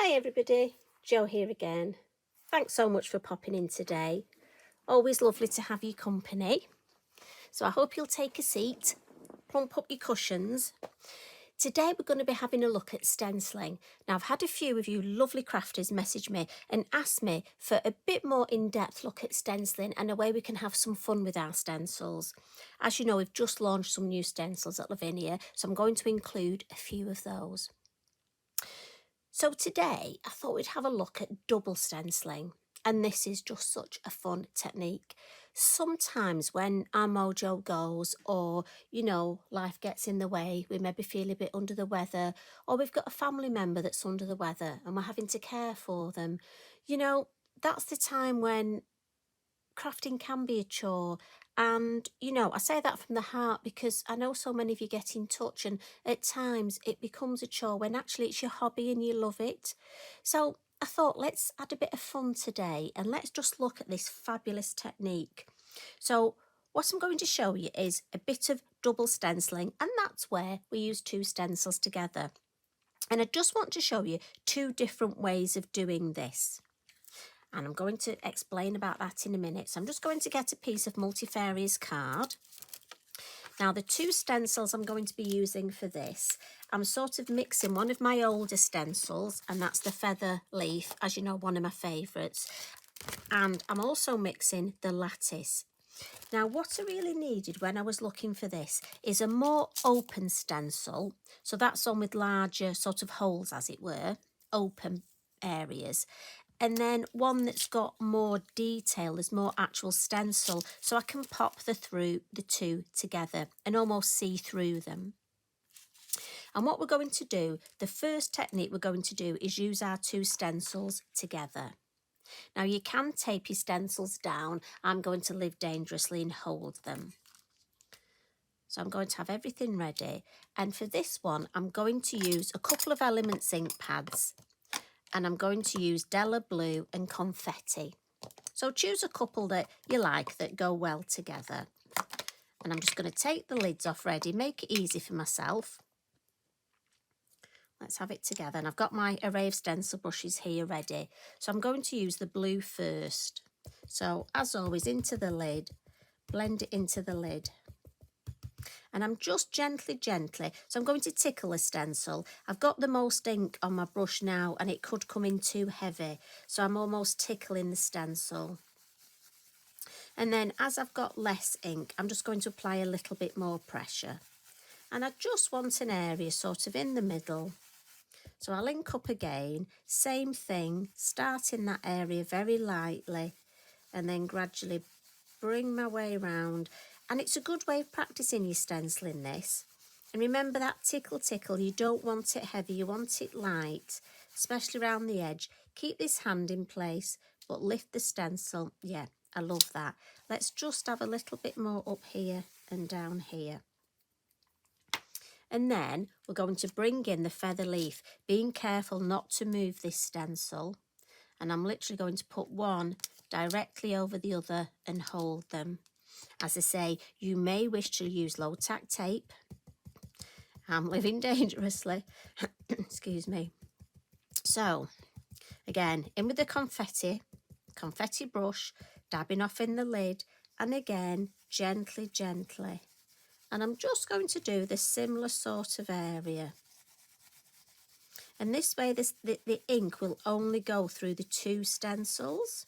Hi everybody, Jo here again. Thanks so much for popping in today. Always lovely to have your company. So I hope you'll take a seat, plump up your cushions. Today we're going to be having a look at stenciling. Now I've had a few of you lovely crafters message me and ask me for a bit more in-depth look at stenciling and a way we can have some fun with our stencils. As you know, we've just launched some new stencils at Lavinia, so I'm going to include a few of those. So today I thought we'd have a look at double stenciling, and this is just such a fun technique. Sometimes when our mojo goes, or life gets in the way, we maybe feel a bit under the weather, or we've got a family member that's under the weather and we're having to care for them, that's the time when crafting can be a chore. And I say that from the heart because I know so many of you get in touch, and at times it becomes a chore when actually it's your hobby and you love it. So I thought, let's add a bit of fun today and let's just look at this fabulous technique. So what I'm going to show you is a bit of double stenciling, and that's where we use two stencils together. And I just want to show you two different ways of doing this. And I'm going to explain about that in a minute. So I'm just going to get a piece of multifarious card. Now the two stencils I'm going to be using for this, I'm sort of mixing one of my older stencils, and that's the feather leaf, as you know, one of my favourites. And I'm also mixing the lattice. Now what I really needed when I was looking for this is a more open stencil. So that's on with larger sort of holes, as it were, open areas. And then one that's got more detail, there's more actual stencil, so I can pop the two together and almost see through them. And what we're going to do, the first technique we're going to do is use our two stencils together. Now you can tape your stencils down. I'm going to live dangerously and hold them. So I'm going to have everything ready. And for this one, I'm going to use a couple of Elements ink pads. And I'm going to use Della Blue and Confetti. So choose a couple that you like that go well together. And I'm just going to take the lids off ready, make it easy for myself. Let's have it together. And I've got my array of stencil brushes here ready. So I'm going to use the blue first. So as always, into the lid, blend it into the lid. And I'm just gently, so I'm going to tickle a stencil. I've got the most ink on my brush now and it could come in too heavy, so I'm almost tickling the stencil. And then as I've got less ink, I'm just going to apply a little bit more pressure. And I just want an area sort of in the middle. So I'll ink up again, same thing, start in that area very lightly and then gradually bring my way around. And it's a good way of practicing your stenciling this. And remember that tickle, you don't want it heavy, you want it light, especially around the edge. Keep this hand in place, but lift the stencil. Yeah, I love that. Let's just have a little bit more up here and down here. And then we're going to bring in the feather leaf, being careful not to move this stencil. And I'm literally going to put one directly over the other and hold them. As I say, you may wish to use low tack tape. I'm living dangerously. Excuse me. So, again, in with the confetti brush, dabbing off in the lid, and again, gently. And I'm just going to do this similar sort of area. And this way, the ink will only go through the two stencils.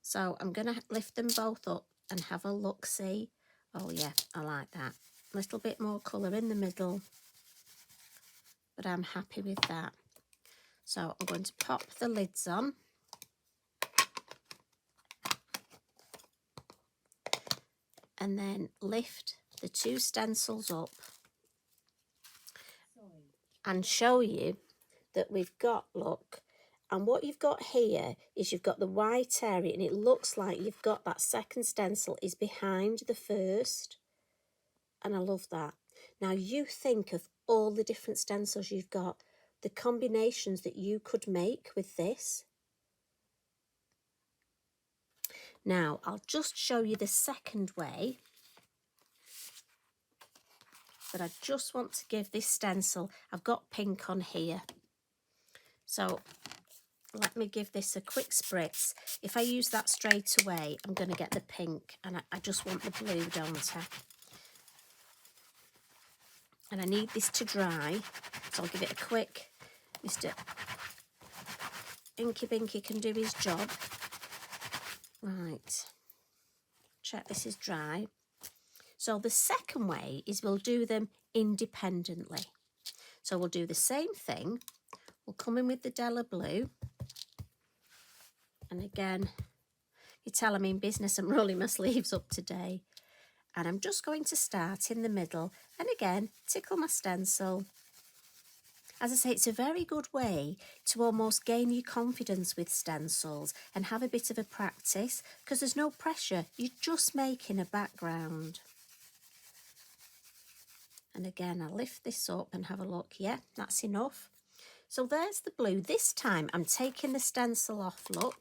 So I'm going to lift them both up and have a look, see. Oh yeah, I like that. A little bit more colour in the middle, but I'm happy with that. So I'm going to pop the lids on. And then lift the two stencils up and show you that we've got, look, and what you've got here is you've got the white area and it looks like you've got that second stencil is behind the first. And I love that. Now you think of all the different stencils you've got, the combinations that you could make with this. Now I'll just show you the second way. But I just want to give this stencil, I've got pink on here. So let me give this a quick spritz. If I use that straight away, I'm going to get the pink, and I just want the blue, don't I? And I need this to dry, so I'll give it a quick. Mr. Inky Binky can do his job. Right, check this is dry. So the second way is we'll do them independently. So we'll do the same thing. We'll come in with the Della Blue. And again, you tell I'm in business, I'm rolling my sleeves up today. And I'm just going to start in the middle. And again, tickle my stencil. As I say, it's a very good way to almost gain your confidence with stencils and have a bit of a practice, because there's no pressure. You're just making a background. And again, I'll lift this up and have a look. Yeah, that's enough. So there's the blue. This time I'm taking the stencil off, look.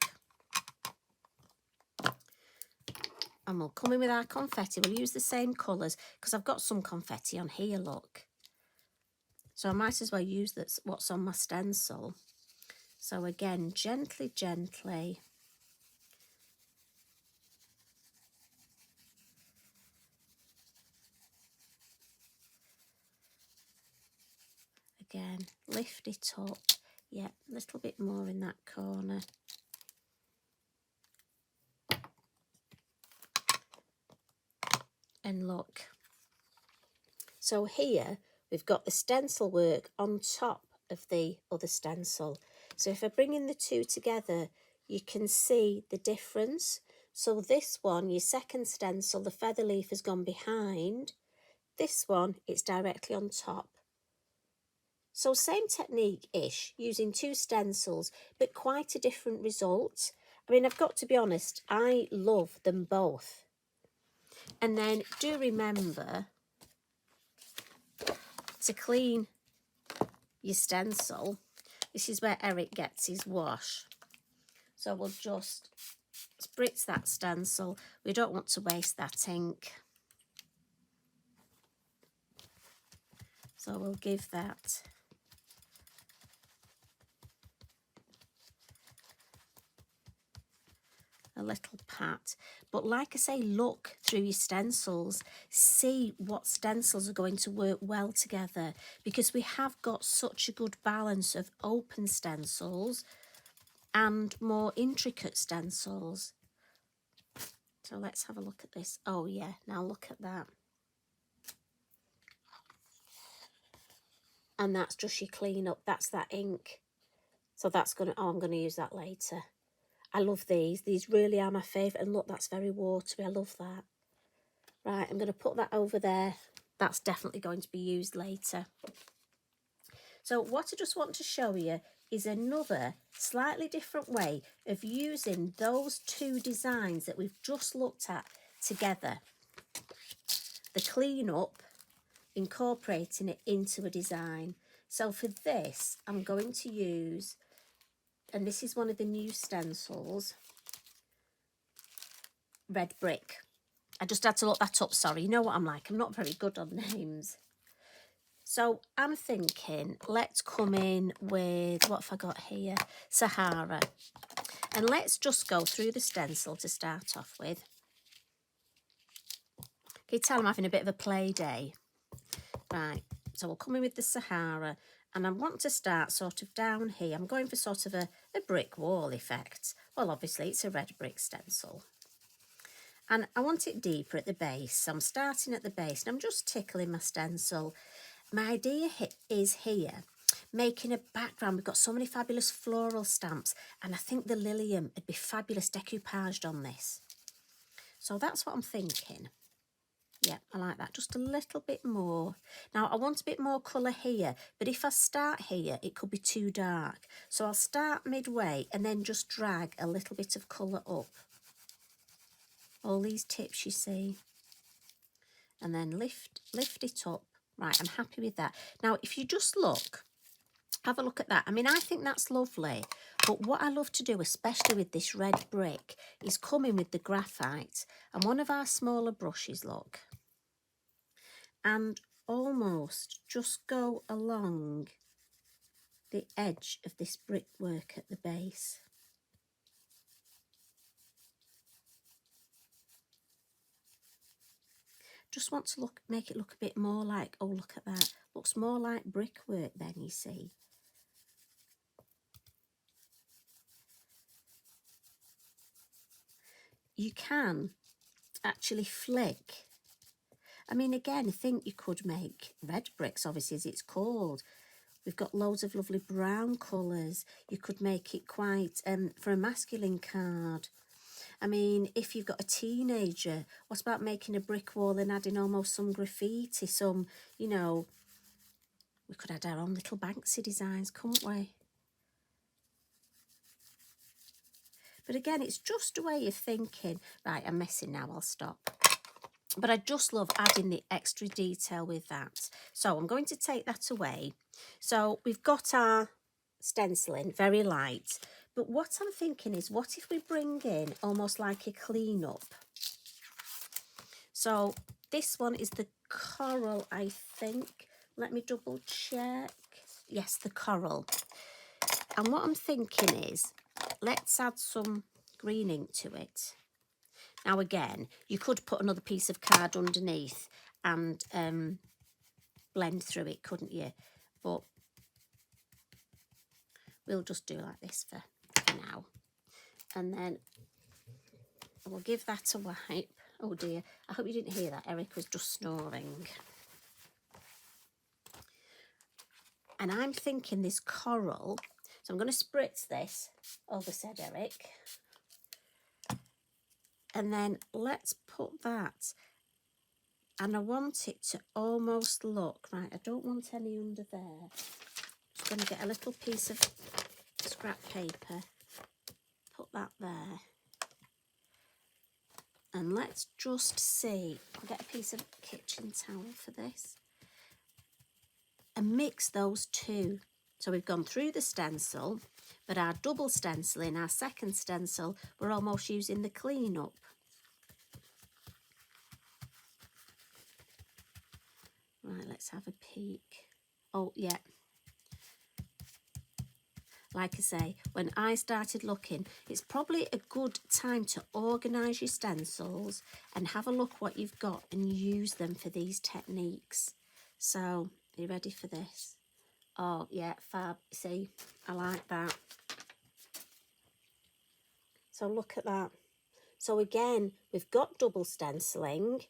And we'll come in with our confetti. We'll use the same colours because I've got some confetti on here, look. So I might as well use that's what's on my stencil. So again, gently, gently. Again, lift it up. Yeah, a little bit more in that corner. And look. So here we've got the stencil work on top of the other stencil. So if I bring in the two together, you can see the difference. So this one, your second stencil, the feather leaf has gone behind. This one, it's directly on top. So same technique-ish, using two stencils, but quite a different result. I mean, I've got to be honest, I love them both. And then do remember to clean your stencil. This is where Eric gets his wash. So we'll just spritz that stencil. We don't want to waste that ink. So we'll give that a little pat. But like I say, look through your stencils, see what stencils are going to work well together, because we have got such a good balance of open stencils and more intricate stencils. So let's have a look at this. Oh yeah, now look at that. And that's just your clean up, that's that ink. So that's gonna, oh, I'm gonna use that later. I love these. These really are my favourite. And look, that's very watery. I love that. Right, I'm going to put that over there. That's definitely going to be used later. So what I just want to show you is another slightly different way of using those two designs that we've just looked at together. The clean up, incorporating it into a design. So for this, I'm going to use, and this is one of the new stencils, Red Brick. I just had to look that up, sorry. You know what I'm like, I'm not very good on names. So I'm thinking, let's come in with, what have I got here? Sahara. And let's just go through the stencil to start off with. Can you tell I'm having a bit of a play day? Right, so we'll come in with the Sahara. And I want to start sort of down here. I'm going for sort of a brick wall effect. Well, obviously it's a red brick stencil. And I want it deeper at the base. So I'm starting at the base and I'm just tickling my stencil. My idea is here, making a background. We've got so many fabulous floral stamps, and I think the Lilium would be fabulous decoupaged on this. So that's what I'm thinking. Yeah, I like that. Just a little bit more. Now, I want a bit more colour here, but if I start here, it could be too dark. So I'll start midway and then just drag a little bit of colour up. All these tips, you see. And then lift it up. Right, I'm happy with that. Now, if you just look, have a look at that. I mean, I think that's lovely. But what I love to do, especially with this red brick, is come in with the graphite and one of our smaller brushes, look. And almost just go along the edge of this brickwork at the base. Just want to make it look a bit more like, oh, look at that. Looks more like brickwork then, you see. You can actually flick. I mean, again, I think you could make red bricks, obviously, as it's called. We've got loads of lovely brown colours. You could make it quite, for a masculine card. I mean, if you've got a teenager, what about making a brick wall and adding almost some graffiti, some, you know, we could add our own little Banksy designs, couldn't we? But again, it's just a way of thinking. Right, I'm messing now, I'll stop. But I just love adding the extra detail with that. So I'm going to take that away. So we've got our stenciling, very light. But what I'm thinking is, what if we bring in almost like a clean-up? So this one is the coral, I think. Let me double check. Yes, the coral. And what I'm thinking is, let's add some green ink to it. Now again, you could put another piece of card underneath and blend through it, couldn't you? But we'll just do like this for now. And then we'll give that a wipe. Oh dear, I hope you didn't hear that. Eric was just snoring. And I'm thinking this coral, so I'm going to spritz this over, said Eric. And then let's put that. And I want it to almost look, right, I don't want any under there. Just going to get a little piece of scrap paper, put that there. And let's just see, I'll get a piece of kitchen towel for this. And mix those two. So we've gone through the stencil, but our double stenciling, our second stencil, we're almost using the clean up. Right, let's have a peek. Oh, yeah. Like I say, when I started looking, it's probably a good time to organise your stencils and have a look what you've got and use them for these techniques. So, are you ready for this? Oh, yeah, fab. See, I like that. So look at that. So again, we've got double stenciling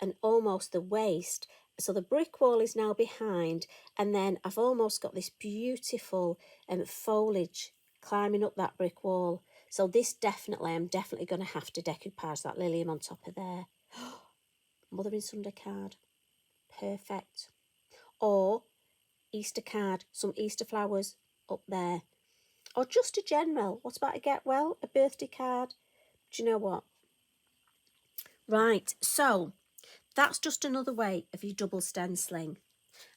and almost the waist. So the brick wall is now behind, and then I've almost got this beautiful foliage climbing up that brick wall. So this definitely, I'm definitely going to have to decoupage that lilium on top of there. Mother in Sunday card. Perfect. Or Easter card, some Easter flowers up there. Or just a general. What about a get well, a birthday card? Do you know what? Right, so that's just another way of your double stenciling.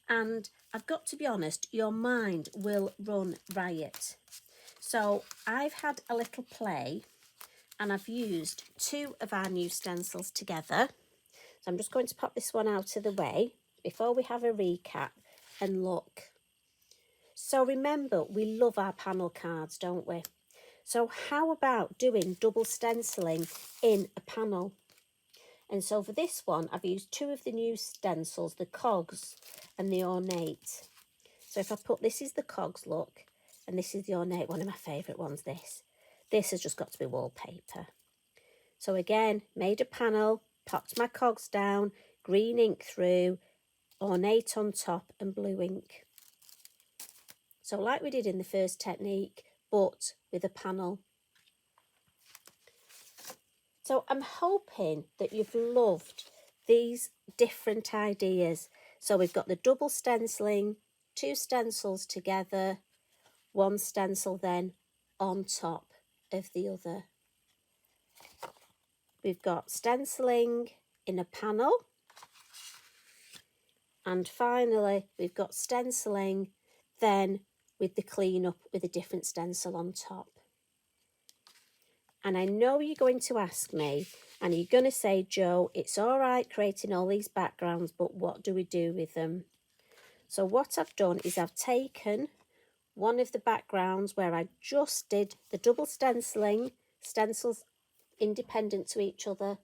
And I've got to be honest, your mind will run riot. So I've had a little play and I've used two of our new stencils together. So I'm just going to pop this one out of the way before we have a recap and look. So remember, we love our panel cards, don't we? So how about doing double stenciling in a panel? And so for this one, I've used two of the new stencils, the Cogs and the Ornate. So if I put, this is the Cogs look, and this is the Ornate, one of my favourite ones, this. This has just got to be wallpaper. So again, made a panel, popped my Cogs down, green ink through, Ornate on top and blue ink. So like we did in the first technique, but with a panel. So I'm hoping that you've loved these different ideas. So we've got the double stenciling, two stencils together, one stencil then on top of the other. We've got stenciling in a panel. And finally, we've got stenciling then with the clean up with a different stencil on top. And I know you're going to ask me, and you're going to say, Jo, it's all right creating all these backgrounds, but what do we do with them? So what I've done is I've taken one of the backgrounds where I just did the double stenciling, stencils independent to each other,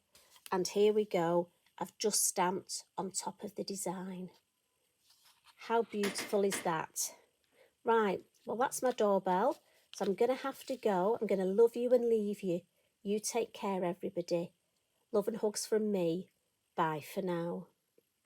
and here we go. I've just stamped on top of the design. How beautiful is that? Right, well that's my doorbell, so I'm going to have to go. I'm going to love you and leave you. You take care, everybody. Love and hugs from me. Bye for now.